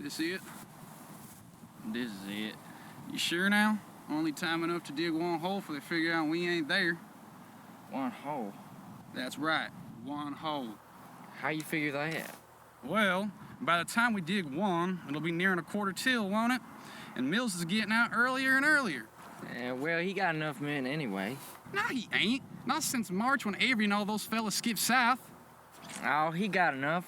This it? This is it. You sure now? Only time enough to dig one hole before they figure out we ain't there. One hole? That's right, one hole. How you figure that? Well, by the time we dig one, it'll be nearing a quarter till, won't it? And Mills is getting out earlier and earlier. Well, he got enough men anyway. No, he ain't. Not since March when Avery and all those fellas skipped south. Oh, he got enough.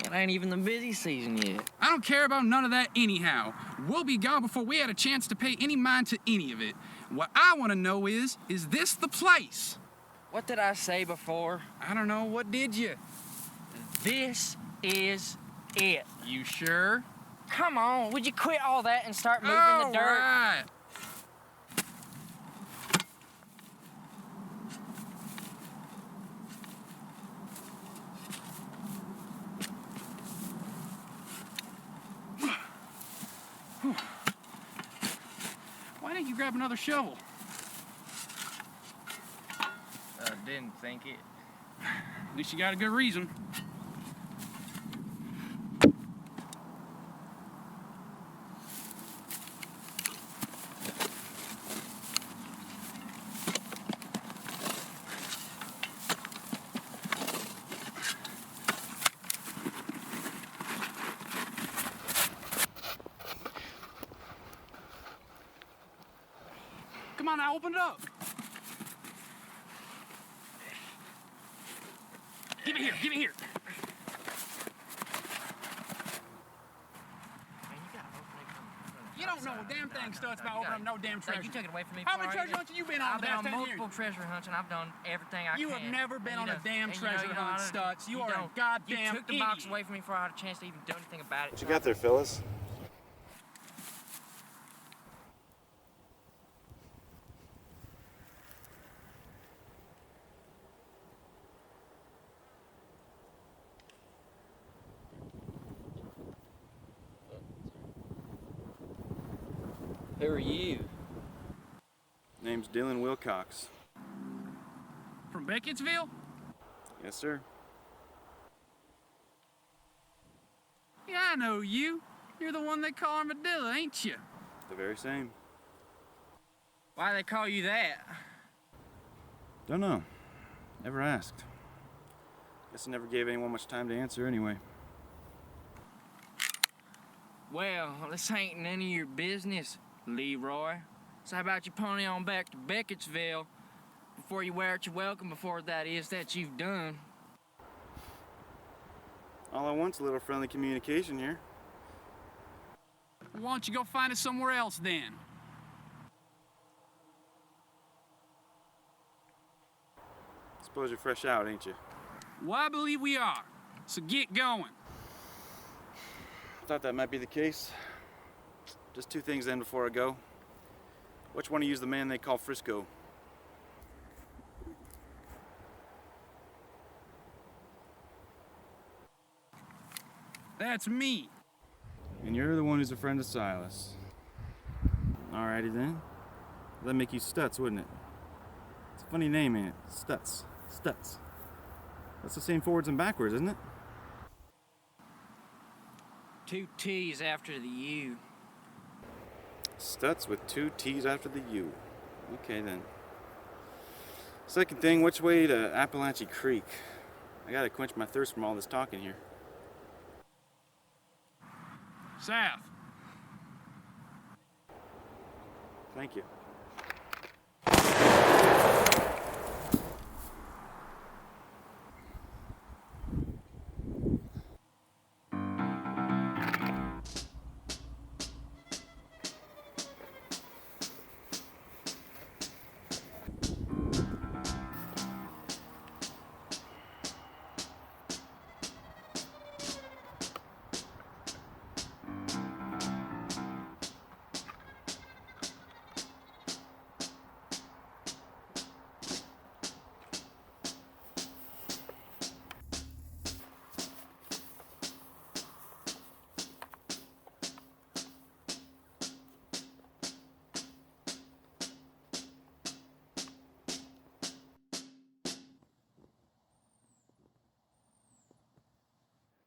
It ain't even the busy season yet. I don't care about none of that anyhow. We'll be gone before we had a chance to pay any mind to any of it. What I want to know is this the place? What did I say before? I don't know, what did you? This is it. You sure? Come on, would you quit all that and start moving the dirt? Right. Why didn't you grab another shovel? Didn't think it. At least you got a good reason. Come on now, open it up. Give it here, give it here. You don't know a damn thing, Studs, about opening up no damn treasure. You took it away from me. How many treasure hunts have you been on? I've been on multiple treasure hunts, and I've done everything I can. You have never been on a damn treasure hunt, Studs. You are a You goddamn took the idiot. box away from me before I had a chance to even do anything about it. What you got there, Phyllis? Who are you? Name's Dylan Wilcox. From Beckettsville? Yes, sir. Yeah, I know you. You're the one they call Armadillo, ain't you? The very same. Why they call you that? Don't know. Never asked. Guess I never gave anyone much time to answer anyway. Well, this ain't none of your business, Leroy. So how about you pony on back to Beckettsville before you wear out your welcome before that is that you've done. All I want's a little friendly communication here. Why don't you go find it somewhere else then? Suppose you're fresh out, ain't you? Well, I believe we are. So get going. Thought that might be the case. Just two things then before I go. Which one of you's the man they call Frisco? That's me. And you're the one who's a friend of Silas. Alrighty then. That'd make you Stutz, wouldn't it? It's a funny name, ain't it? Stutz. Stutz. That's the same forwards and backwards, isn't it? 2 T's after the U. Stutz with 2 T's after the U. Okay then. Second thing, which way to Appalachie Creek? I gotta quench my thirst from all this talking here. South. Thank you.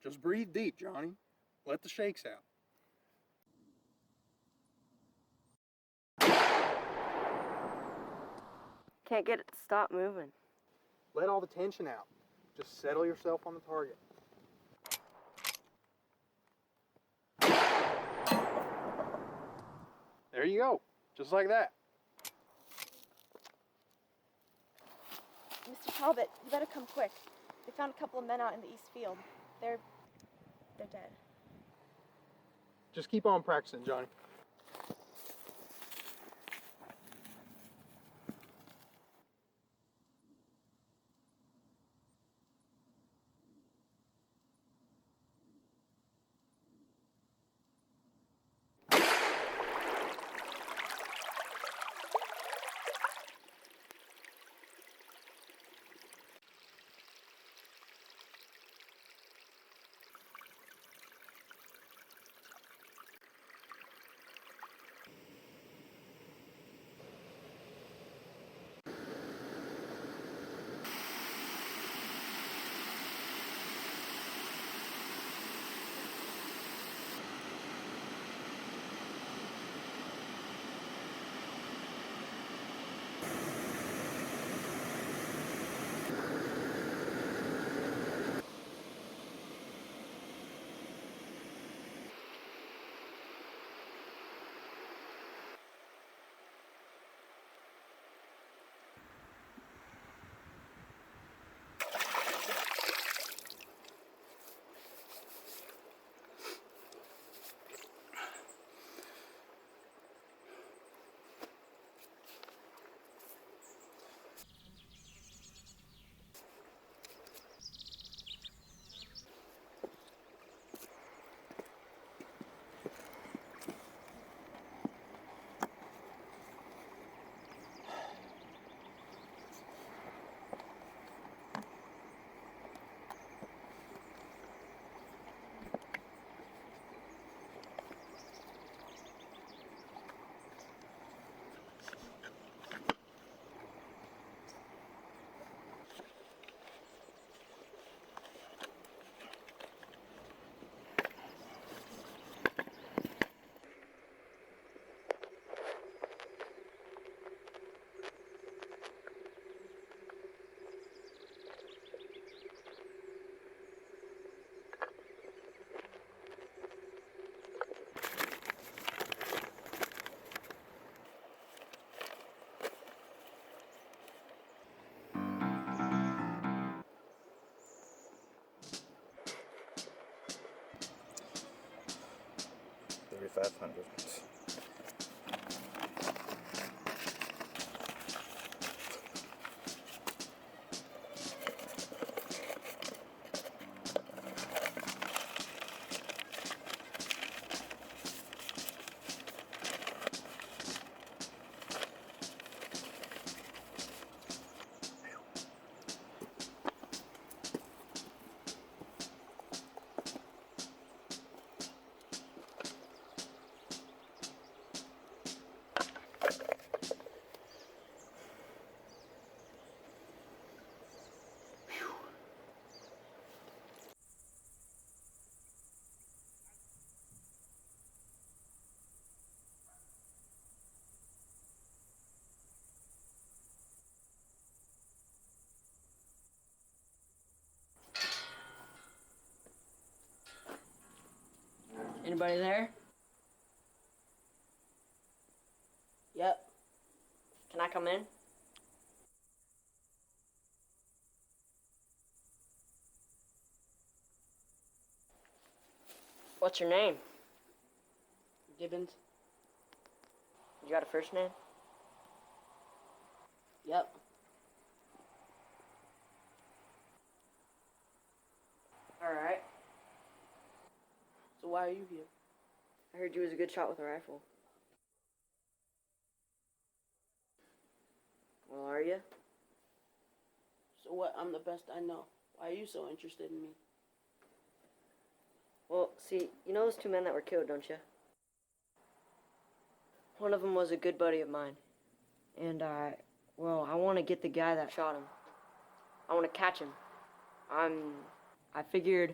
Just breathe deep, Johnny. Let the shakes out. can't get it to stop moving. Let all the tension out. Just settle yourself on the target. There you go. Just like that. Mr. Talbot, you better come quick. They found a couple of men out in the east field. They're dead. Just keep on practicing, Johnny. $3,500. Anybody there? Yep. Can I come in? What's your name? Gibbons? You got a first name? Yep. Alright. So why are you here? I heard you was a good shot with a rifle. Well, are you? So what? I'm the best I know. Why are you so interested in me? Well, see, you know those two men that were killed, don't you? One of them was a good buddy of mine. And I want to get the guy that shot him. I want to catch him. I figured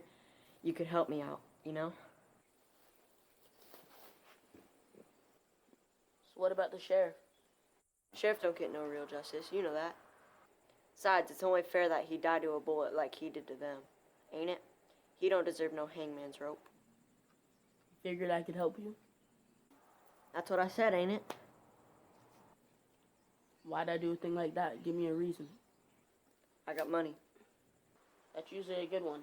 you could help me out, you know? So what about the sheriff? Sheriff don't get no real justice, you know that. Besides, it's only fair that he died to a bullet like he did to them, ain't it? He don't deserve no hangman's rope. Figured I could help you. That's what I said, ain't it? Why'd I do a thing like that? Give me a reason. I got money. That's usually a good one.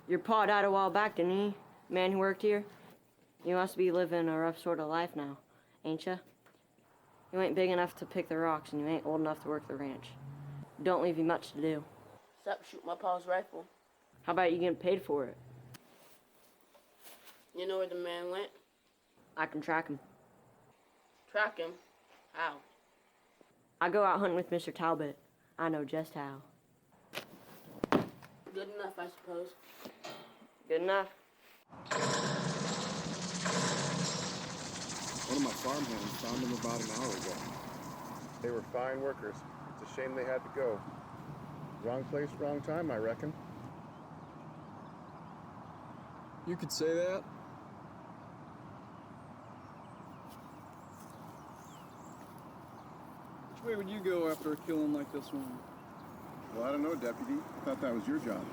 Your pa died a while back, didn't he? Man who worked here? You must be living a rough sort of life now, ain't ya? You ain't big enough to pick the rocks, and you ain't old enough to work the ranch. Don't leave you much to do. Stop shooting my pa's rifle. How about you getting paid for it? You know where the man went? I can track him. Track him? How? I go out hunting with Mr. Talbot. I know just how. Good enough, I suppose. Good enough. One of my farmhands found them about an hour ago. They were fine workers. It's a shame they had to go. Wrong place, wrong time, I reckon. You could say that. Which way would you go after a killing like this one? Well, I don't know, Deputy. I thought that was your job.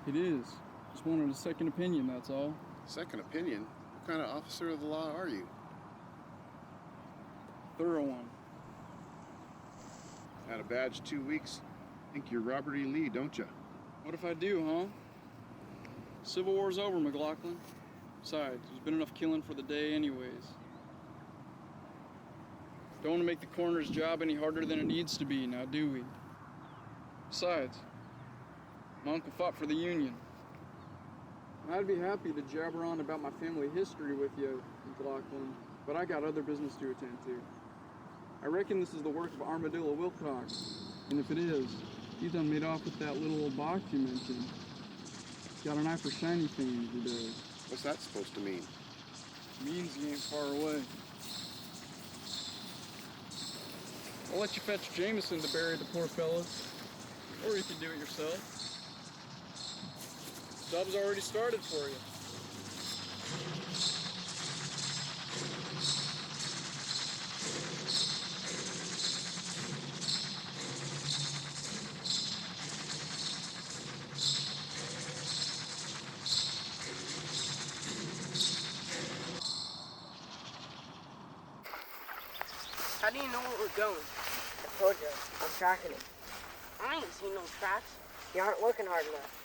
It is. Just wanted a second opinion, that's all. Second opinion? What kind of officer of the law are you? Thorough one. Had a badge 2 weeks. Think you're Robert E. Lee, don't you? What if I do, huh? Civil War's over, McLaughlin. Besides, there's been enough killing for the day anyways. Don't want to make the coroner's job any harder than it needs to be, now do we? Besides, my uncle fought for the Union. I'd be happy to jabber on about my family history with you, McLaughlin, but I got other business to attend to. I reckon this is the work of Armadillo Wilcox, and if it is, he done made off with that little old box you mentioned. Got an eye for shiny things, he does. What's that supposed to mean? Means he ain't far away. I'll let you fetch Jameson to bury the poor fella, or you can do it yourself. Job's already started for you. How do you know where we're going? I told you, I'm tracking him. I ain't seen no tracks. You aren't looking hard enough.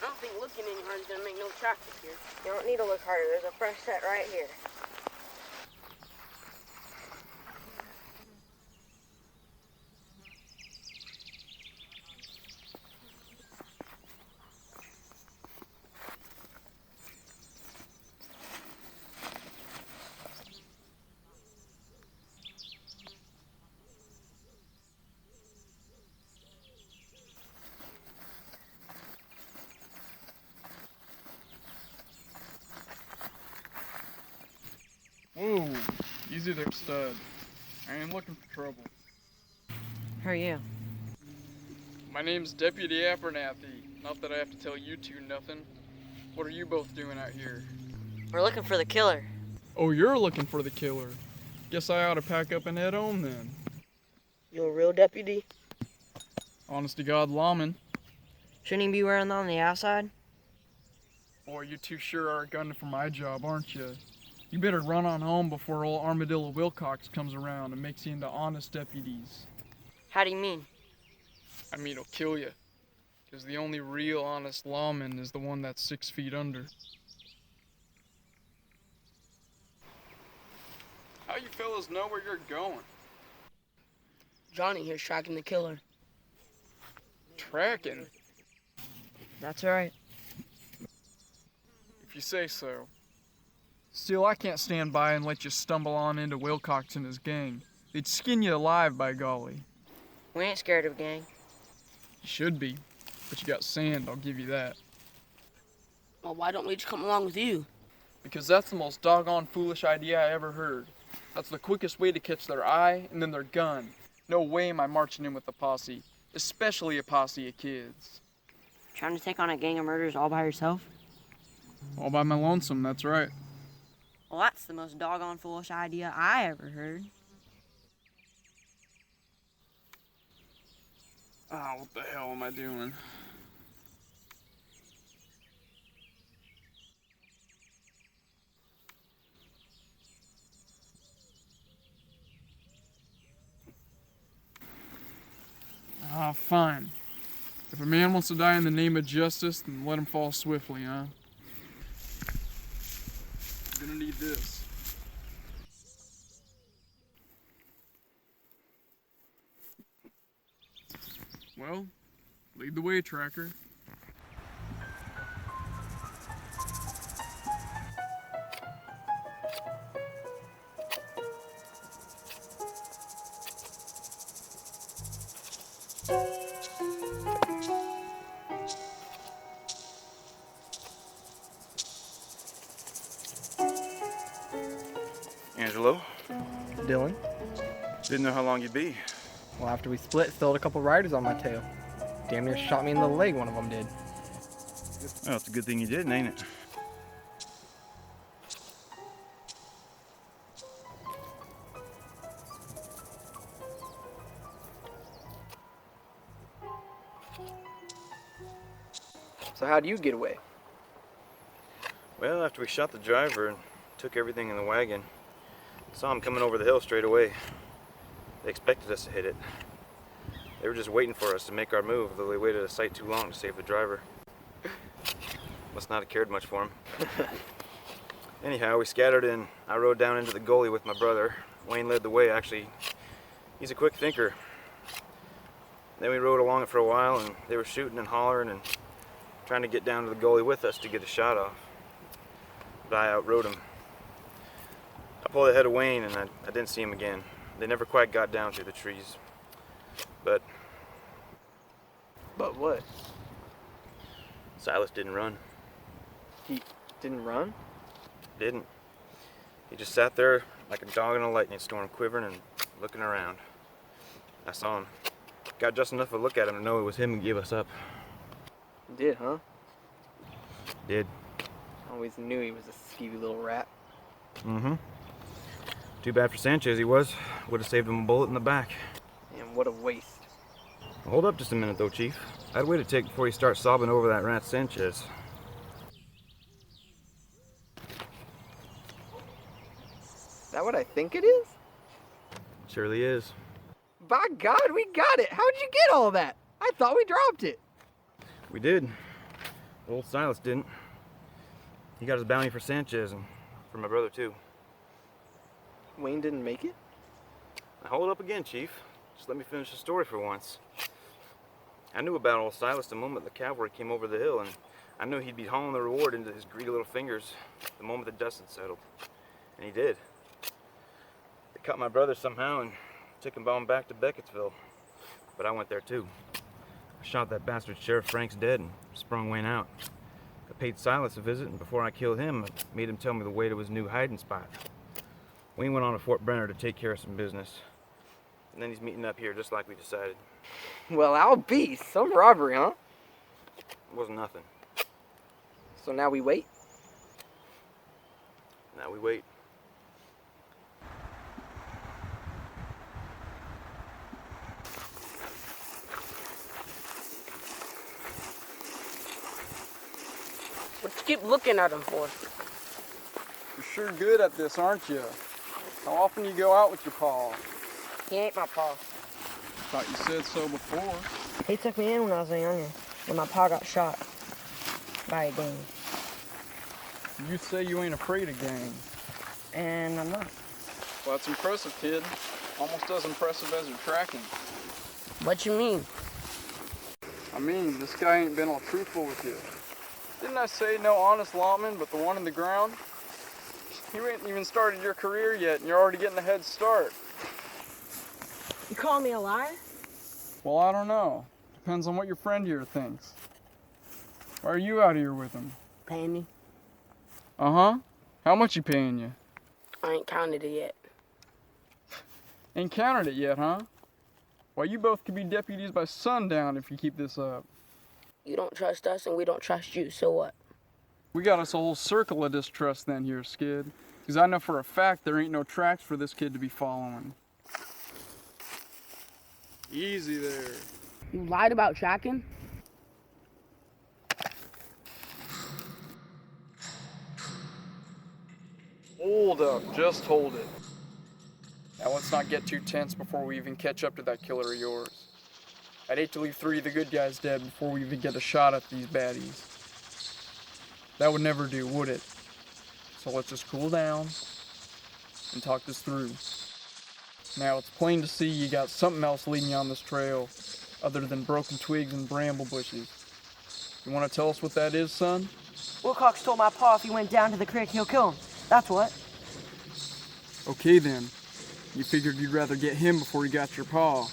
I don't think looking any hard is gonna make no tracks up here. You don't need to look harder. There's a fresh set right here. Whoa, easy there, stud. I ain't looking for trouble. Who are you? My name's Deputy Abernathy. Not that I have to tell you two nothing. What are you both doing out here? We're looking for the killer. Oh, you're looking for the killer. Guess I ought to pack up and head home then. You a real deputy? Honest to God, lawman. Shouldn't he be wearing that on the outside? Boy, you two sure are a gun for my job, aren't you? You better run on home before old Armadillo Wilcox comes around and makes you into honest deputies. How do you mean? I mean, he'll kill you. Because the only real honest lawman is the one that's 6 feet under. How you fellas know where you're going? Johnny here's tracking the killer. Tracking? That's right. If you say so. Still, I can't stand by and let you stumble on into Wilcox and his gang. They'd skin you alive, by golly. We ain't scared of gang. You should be, but you got sand, I'll give you that. Well, why don't we just come along with you? Because that's the most doggone foolish idea I ever heard. That's the quickest way to catch their eye and then their gun. No way am I marching in with a posse, especially a posse of kids. Trying to take on a gang of murderers all by yourself? All by my lonesome, that's right. Well, that's the most doggone foolish idea I ever heard. Ah, what the hell am I doing? Ah, fine. If a man wants to die in the name of justice, then let him fall swiftly, huh? I'm gonna need this. Well, lead the way, tracker. Angelo, Dylan. didn't know how long you'd be. Well, after we split, still had a couple riders on my tail. Damn near shot me in the leg, one of them did. Well, it's a good thing you didn't, ain't it? So how'd you get away? Well, after we shot the driver and took everything in the wagon, saw him coming over the hill straight away. They expected us to hit it. They were just waiting for us to make our move, though they waited a sight too long to save the driver. Must not have cared much for him. Anyhow, we scattered and I rode down into the gully with my brother. Wayne led the way, actually. He's a quick thinker. Then we rode along it for a while and they were shooting and hollering and trying to get down to the gully with us to get a shot off. But I outrode him. I pulled ahead of Wayne and I didn't see him again. They never quite got down through the trees. But what? Silas didn't run. He didn't run? Didn't. He just sat there like a dog in a lightning storm, quivering and looking around. I saw him. Got just enough of a look at him to know it was him who gave us up. Did, huh? Did. Always knew he was a skeevy little rat. Mm-hmm. Too bad for Sanchez he was. Would have saved him a bullet in the back. And what a waste. Hold up just a minute though, Chief. I'd wait a tick before you start sobbing over that rat Sanchez. Is that what I think it is? Surely is. By God, we got it! How'd you get all that? I thought we dropped it. We did. Old Silas didn't. He got his bounty for Sanchez and for my brother too. Wayne didn't make it? Now hold up again, Chief. Just let me finish the story for once. I knew about old Silas the moment the cavalry came over the hill, and I knew he'd be hauling the reward into his greedy little fingers the moment the dust had settled. And he did. They caught my brother somehow and took him on back to Beckettsville. But I went there too. I shot that bastard Sheriff Franks dead and sprung Wayne out. I paid Silas a visit, and before I killed him, I made him tell me the way to his new hiding spot. Wayne went on to Fort Brenner to take care of some business. And then he's meeting up here just like we decided. Well, I'll be. Some robbery, huh? It wasn't nothing. So now we wait? Now we wait. What you keep looking at him for? You're sure good at this, aren't you? How often you go out with your pa? He ain't my pa. Thought you said so before. He took me in when I was a youngin', when my pa got shot by a gang. You say you ain't afraid of gang. And I'm not. Well, that's impressive, kid. Almost as impressive as your tracking. What you mean? I mean, this guy ain't been all truthful with you. Didn't I say no honest lawman but the one in the ground? You ain't even started your career yet and you're already getting a head start. You call me a liar? Well, I don't know. Depends on what your friend here thinks. Why are you out here with him? Paying me? Uh-huh. How much he paying you? I ain't counted it yet. Ain't counted it yet, huh? Well, you both could be deputies by sundown if you keep this up. You don't trust us and we don't trust you, so what? We got us a whole circle of distrust then here, Skid. Because I know for a fact there ain't no tracks for this kid to be following. Easy there. You lied about tracking? Hold up, just hold it. Now let's not get too tense before we even catch up to that killer of yours. I'd hate to leave 3 of the good guys dead before we even get a shot at these baddies. That would never do, would it? So let's just cool down and talk this through. Now it's plain to see you got something else leading you on this trail other than broken twigs and bramble bushes. You want to tell us what that is, son? Wilcox told my pa if he went down to the creek, he'll kill him. That's what. Okay then. You figured you'd rather get him before you got your paw.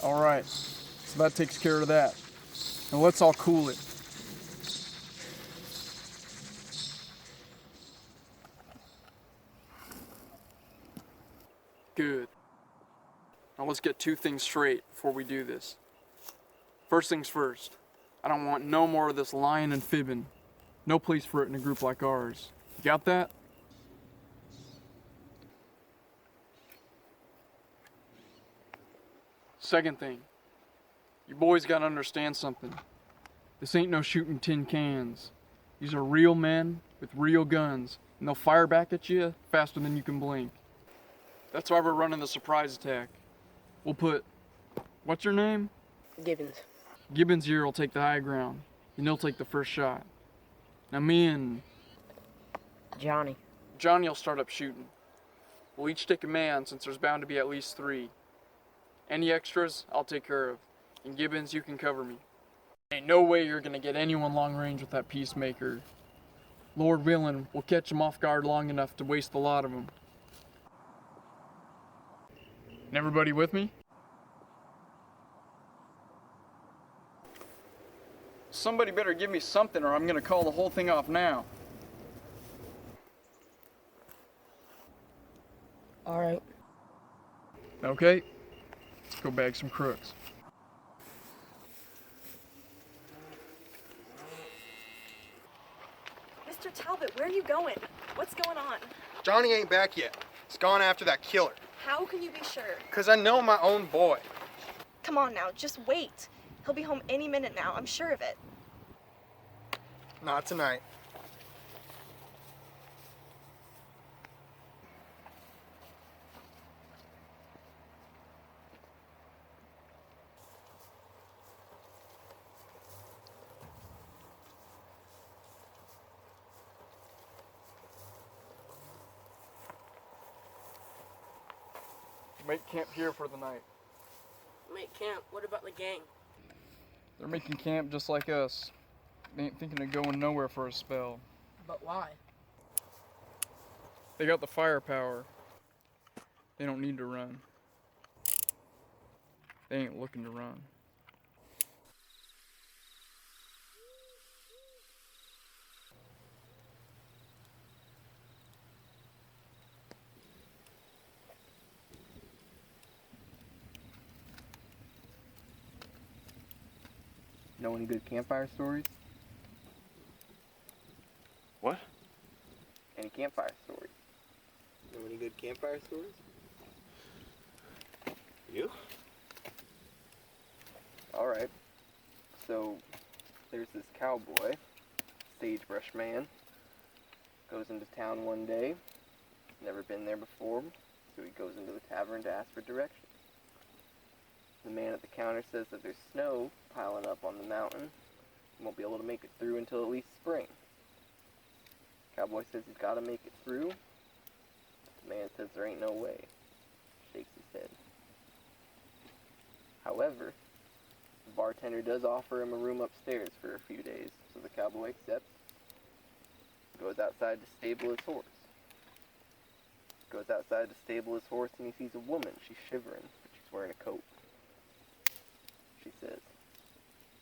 Alright, so that takes care of that. Now let's all cool it. Good. Now let's get 2 things straight before we do this. First things first, I don't want no more of this lying and fibbing. No place for it in a group like ours. You got that? Second thing, you boys gotta understand something. This ain't no shooting tin cans. These are real men with real guns, and they'll fire back at you faster than you can blink. That's why we're running the surprise attack. We'll put, what's your name? Gibbons. Gibbons here will take the high ground, and he'll take the first shot. Now me and Johnny will start up shooting. We'll each take a man since there's bound to be at least 3. Any extras, I'll take care of. And Gibbons, you can cover me. Ain't no way you're gonna get anyone long range with that peacemaker. Lord willing, we'll catch him off guard long enough to waste a lot of them. And everybody with me? Somebody better give me something or I'm gonna call the whole thing off now. All right. Okay, let's go bag some crooks. Mr. Talbot, where are you going? What's going on? Johnny ain't back yet. He's gone after that killer. How can you be sure? 'Cause I know my own boy. Come on now, just wait. He'll be home any minute now, I'm sure of it. Not tonight. Make camp here for the night. Make camp. What about the gang? They're making camp just like us. They ain't thinking of going nowhere for a spell. But why? They got the firepower. They don't need to run. They ain't looking to run. Know any good campfire stories? What? Any campfire stories? Know any good campfire stories? You? Alright. So, there's this cowboy, sagebrush man, goes into town one day, never been there before, so he goes into the tavern to ask for directions. The man at the counter says that there's snow piling up on the mountain, and won't be able to make it through until at least spring. Cowboy says he's got to make it through. The man says there ain't no way. Shakes his head. However, the bartender does offer him a room upstairs for a few days, so the cowboy accepts. Goes outside to stable his horse. Goes outside to stable his horse and he sees a woman. She's shivering, but she's wearing a coat. She says,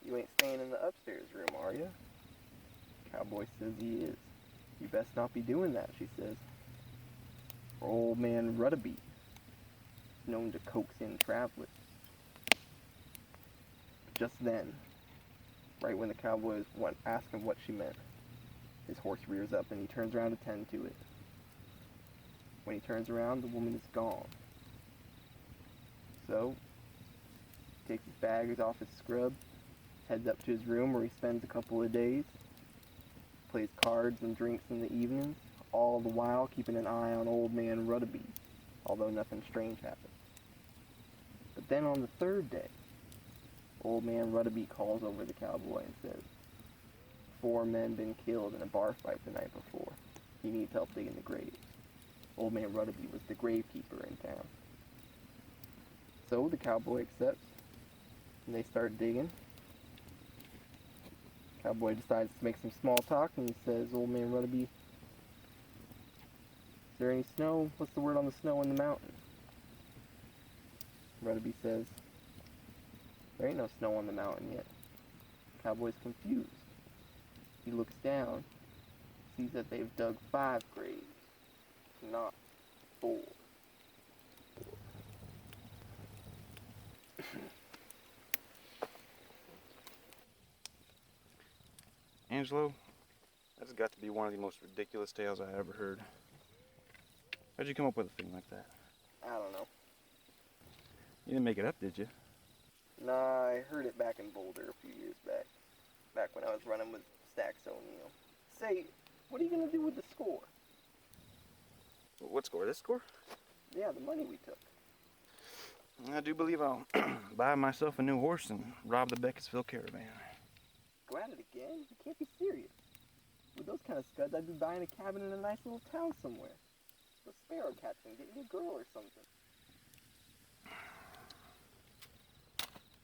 "You ain't staying in the upstairs room, are you?" Cowboy says he is. "You best not be doing that," she says. "For old man Ruddaby is known to coax in travelers." Just then, right when the cowboy was asking what she meant, his horse rears up and he turns around to tend to it. When he turns around, the woman is gone. So, he takes his bags off his scrub, heads up to his room where he spends a couple of days, plays cards and drinks in the evenings, all the while keeping an eye on old man Ruddaby, although nothing strange happens. But then on the third day, old man Ruddaby calls over the cowboy and says, 4 men been killed in a bar fight the night before. He needs help digging the graves. Old man Ruddaby was the gravekeeper in town. So the cowboy accepts, and they start digging. Cowboy decides to make some small talk, and he says, old man Ruddaby, is there any snow? What's the word on the snow in the mountain? Ruddaby says, there ain't no snow on the mountain yet. Cowboy's confused. He looks down, sees that they've dug 5 graves, not 4. Angelo, that's got to be one of the most ridiculous tales I ever heard. How'd you come up with a thing like that? I don't know. You didn't make it up, did you? Nah, I heard it back in Boulder a few years back. Back when I was running with Stacks O'Neill. Say, what are you gonna do with the score? What score? This score? Yeah, the money we took. I do believe I'll buy myself a new horse and rob the Beckettsville caravan. Go at it again? You can't be serious. With those kind of scuds, I'd be buying a cabin in a nice little town somewhere. Go sparrow catching, get you a girl or something.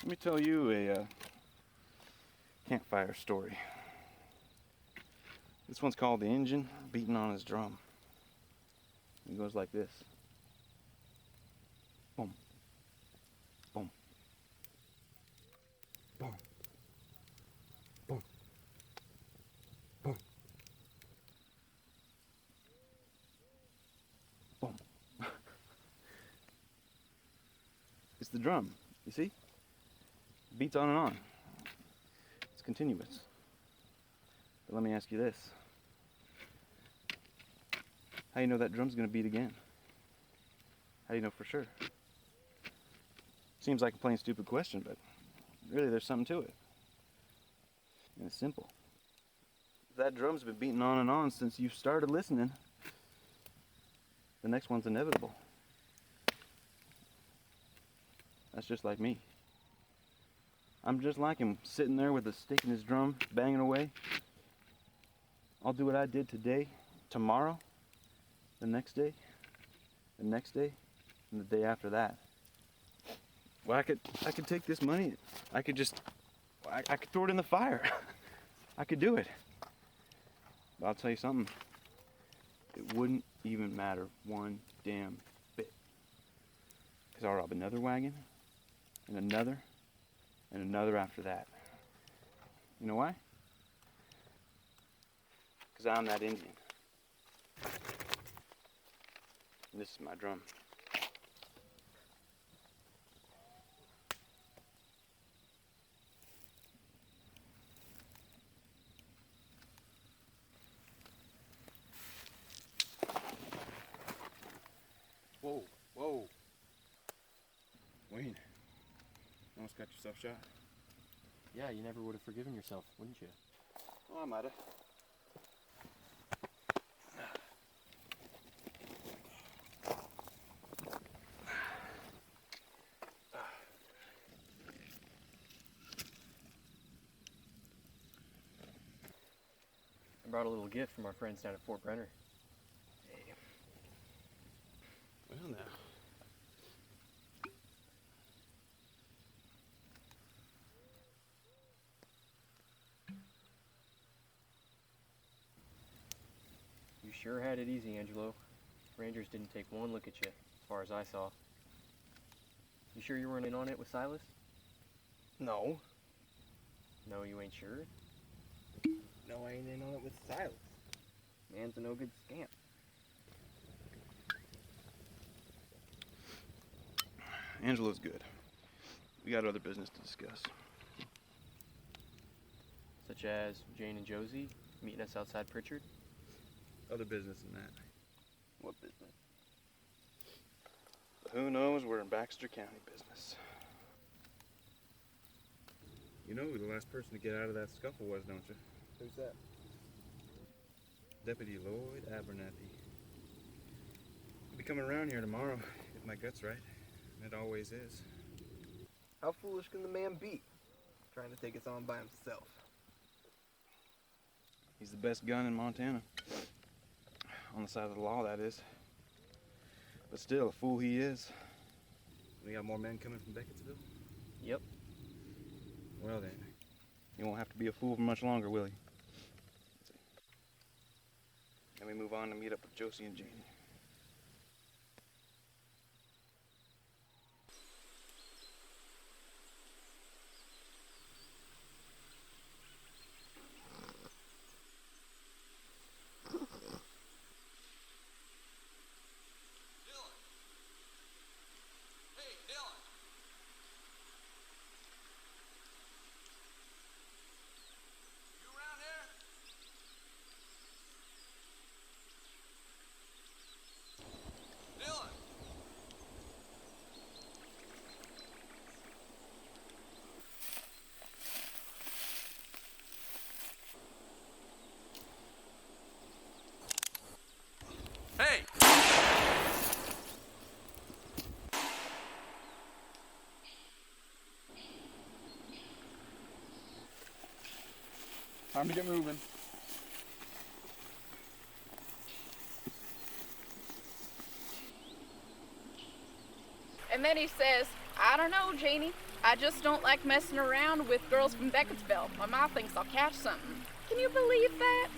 Let me tell you a campfire story. This one's called The Injun Beating on His Drum. It goes like this. Boom. Boom. Boom. Boom. Boom. Boom. It's the drum, you see? Beats on and on. It's continuous. But let me ask you this. How do you know that drum's gonna beat again? How do you know for sure? Seems like a plain stupid question, but really there's something to it. And it's simple. If that drum's been beating on and on since you started listening, the next one's inevitable. That's just like me. I'm just like him, sitting there with a stick in his drum, banging away. I'll do what I did today, tomorrow, the next day, and the day after that. Well, I could take this money, I could throw it in the fire. I could do it. But I'll tell you something, it wouldn't even matter one damn bit. Because I'll rob another wagon, and another after that. You know why? Because I'm that Indian. And this is my drum. Whoa, whoa. Wayne, almost got yourself shot. Yeah, you never would have forgiven yourself, wouldn't you? Oh, I might have. I brought a little gift from our friends down at Fort Brenner. Hey. Well, now. You sure had it easy, Angelo. Rangers didn't take one look at you, as far as I saw. You sure you weren't in on it with Silas? No. No, you ain't sure? No, I ain't in on it with Silas. Man's a no good scamp. Angelo's good. We got other business to discuss. Such as Jane and Josie meeting us outside Pritchard? Other business than that. What business? Who knows? We're in Baxter County business. You know who the last person to get out of that scuffle was, don't you? Who's that? Deputy Lloyd Abernathy. He'll be coming around here tomorrow, if my gut's right. And it always is. How foolish can the man be? Trying to take us on by himself. He's the best gun in Montana. On the side of the law, that is. But still, a fool he is. We got more men coming from Beckettsville? Yep. Well then, he won't have to be a fool for much longer, will he? Then we move on to meet up with Josie and Janie. Hey! Time to get moving. And then he says, I don't know, Janie. I just don't like messing around with girls from Beckettsville. My mom thinks I'll catch something. Can you believe that?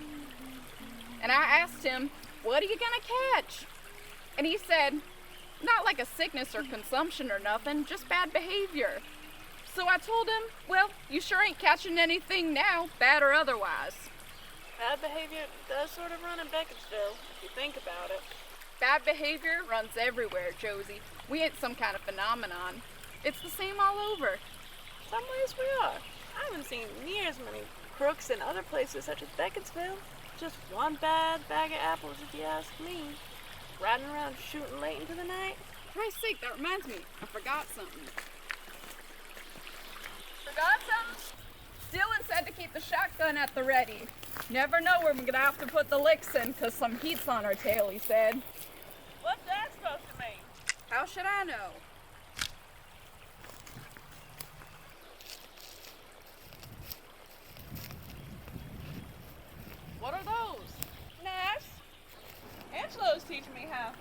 And I asked him, what are you gonna catch? And he said, not like a sickness or consumption or nothing, just bad behavior. So I told him, well, you sure ain't catching anything now, bad or otherwise. Bad behavior does sort of run in Beckettsville, if you think about it. Bad behavior runs everywhere, Josie. We ain't some kind of phenomenon. It's the same all over. Some ways we are. I haven't seen near as many crooks in other places such as Beckettsville. Just one bad bag of apples, if you ask me. Riding around shooting late into the night. For Christ's sake, that reminds me. I forgot something. Forgot something? Dylan said to keep the shotgun at the ready. Never know when we're gonna have to put the licks in, 'cause some heat's on our tail, he said. What's that supposed to mean? How should I know? What are those? Knives. Angelo's teaching me how.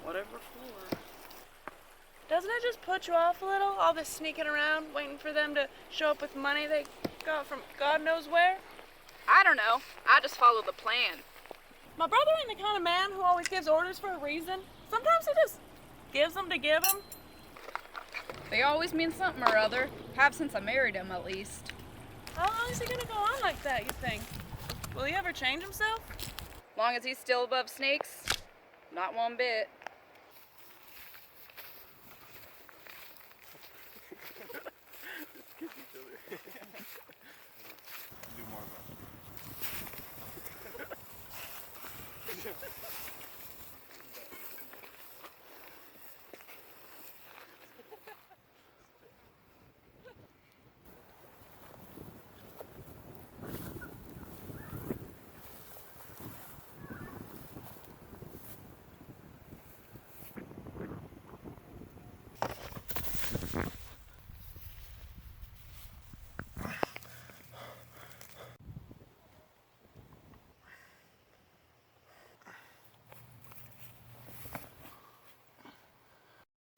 Whatever for. Doesn't it just put you off a little? All this sneaking around, waiting for them to show up with money they got from God knows where? I don't know. I just follow the plan. My brother ain't the kind of man who always gives orders for a reason. Sometimes he just gives them to give them. They always mean something or other. Have since I married him, at least. How long is he gonna go on like that, you think? Will he ever change himself? Long as he's still above snakes, not one bit. Do more of that.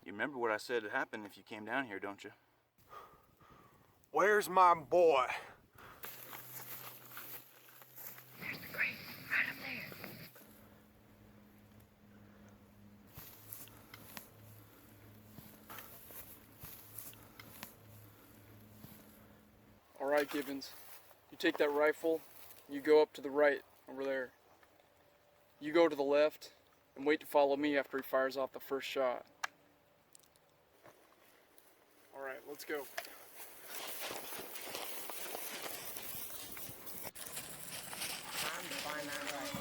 You remember what I said would happen if you came down here, don't you? Where's my boy? There's the grave, right up there. All right, Gibbons. You take that rifle, you go up to the right, over there. You go to the left, and wait to follow me after he fires off the first shot. All right, let's go. Time to find that rifle.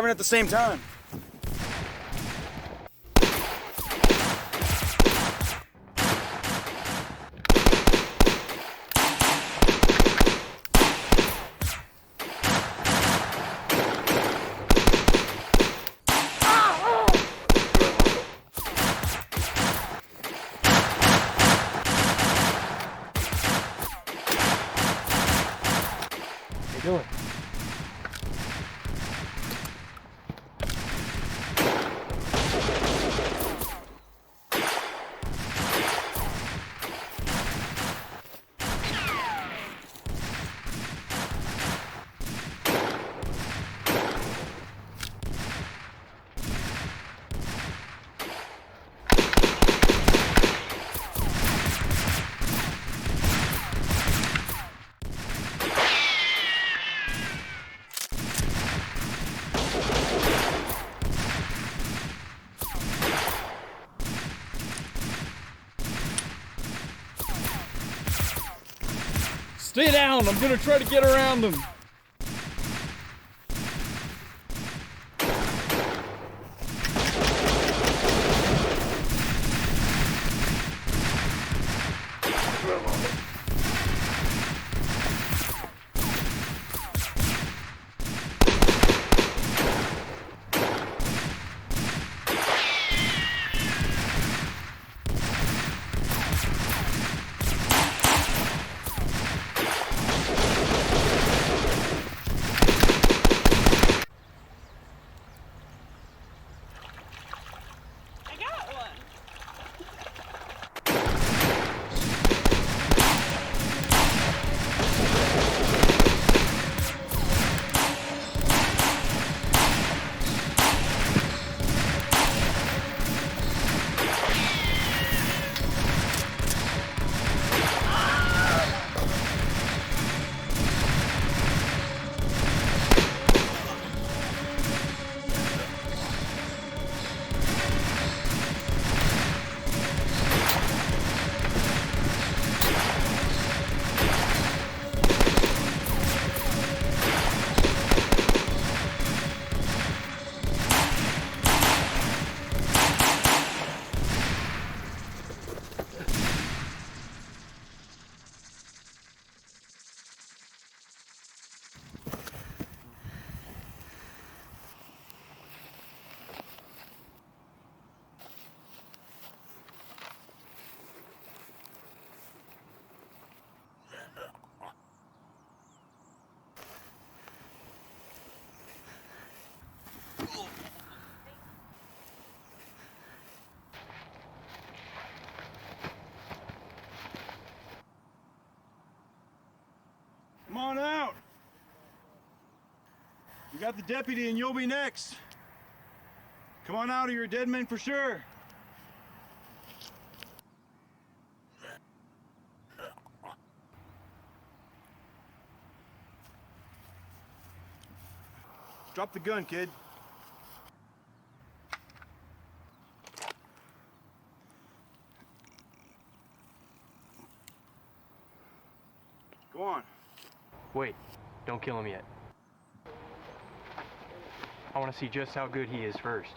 firing at the same time. What are you doing? Stay down, I'm gonna try to get around them. I got one. Come on out. You got the deputy and you'll be next. Come on out or you're a dead man for sure. Drop the gun, kid. Go on. Wait, don't kill him yet. I want to see just how good he is first.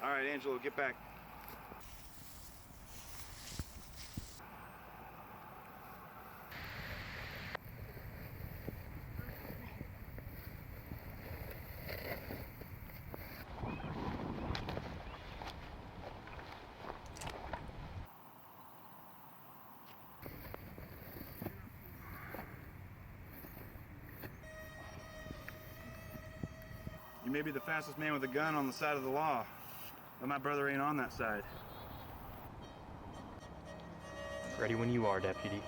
All right, Angelo, get back. You may be the fastest man with a gun on the side of the law, but my brother ain't on that side. Ready when you are, Deputy.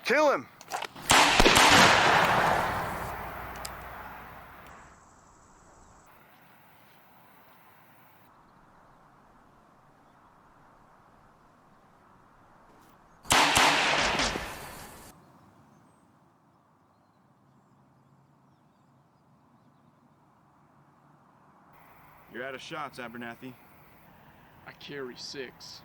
Kill him! You're out of shots, Abernathy. I carry 6.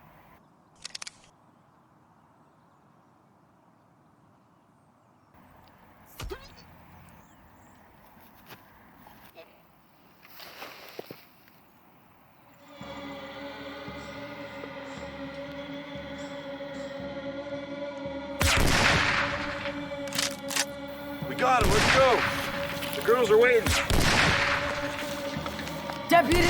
We got him, let's go! The girls are waiting. Deputy!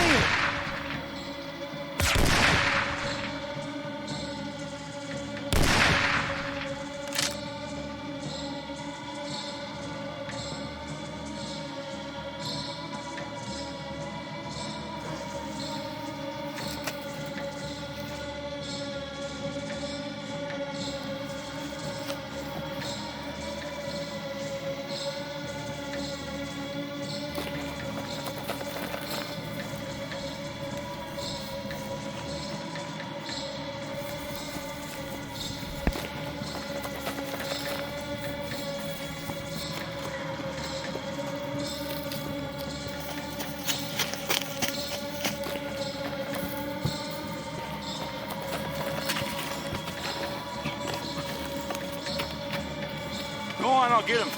Go on, I'll get him.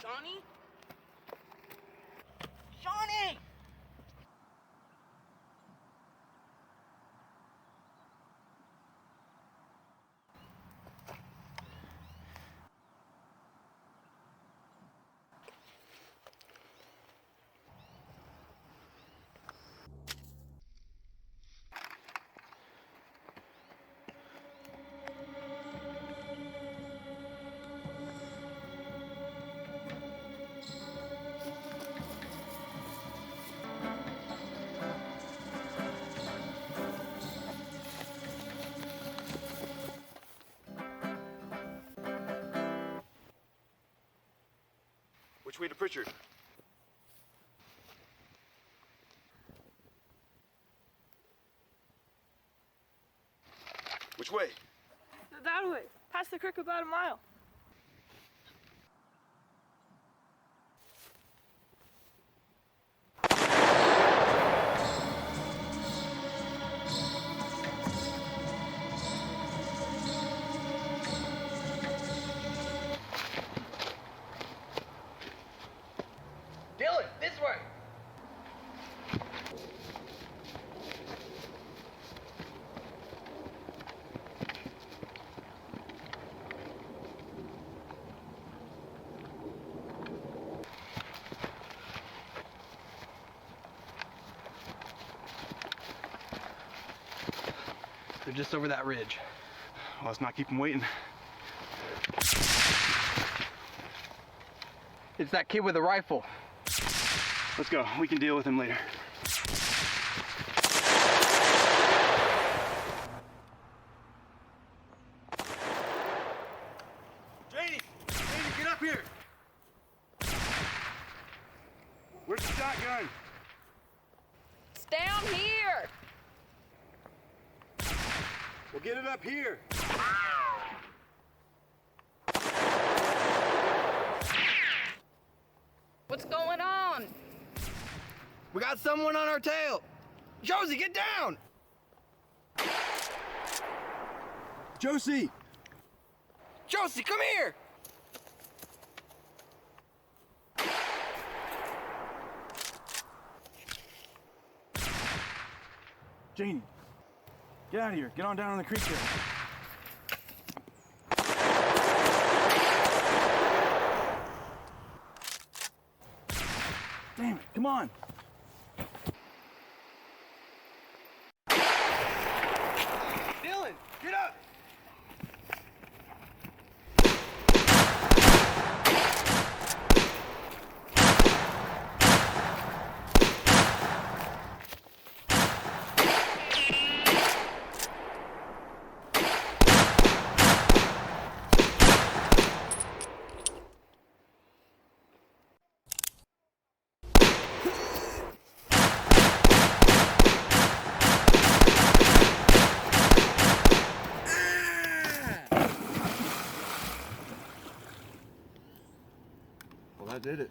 Johnny? Johnny! Which way to Pritchard? Which way? That way. Past the creek about a mile. Dylan, this way! They're just over that ridge. Well, let's not keep them waiting. It's that kid with the rifle. Let's go. We can deal with him later. Janie! Janie, get up here! Where's the shotgun? It's down here. We'll get it up here. What's going on? We got someone on our tail. Josie, get down! Josie! Josie, come here! Janie, get out of here. Get on down on the creek there. Damn it, come on. Dylan, get up! Well, that did it.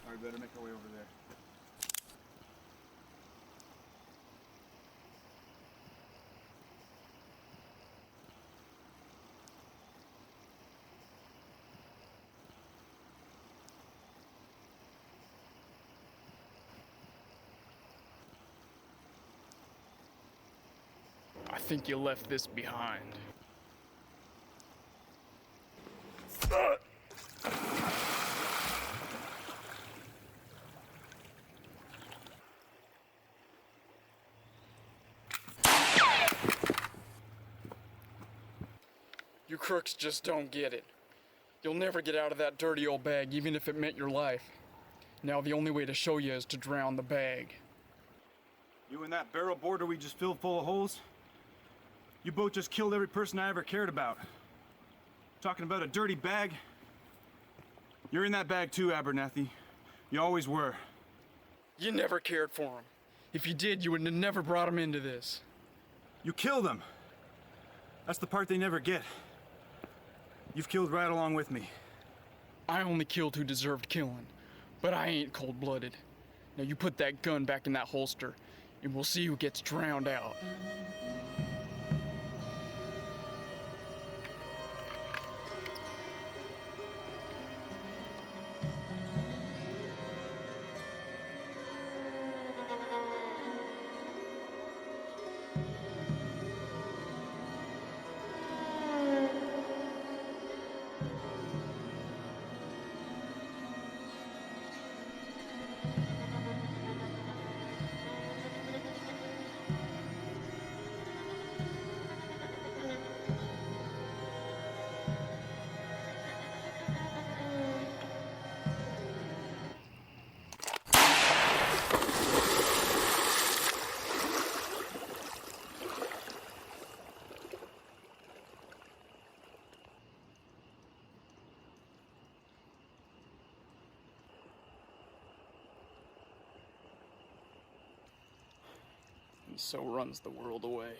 All right, better make our way over there. I think you left this behind. You crooks just don't get it. You'll never get out of that dirty old bag, even if it meant your life. Now the only way to show you is to drown the bag. You and that barrel boarder we just filled full of holes? You both just killed every person I ever cared about. Talking about a dirty bag? You're in that bag too, Abernathy. You always were. You never cared for him. If you did, you would have never brought him into this. You killed them. That's the part they never get. You've killed right along with me. I only killed who deserved killing, but I ain't cold-blooded. Now you put that gun back in that holster, and we'll see who gets drowned out. And so runs the world away.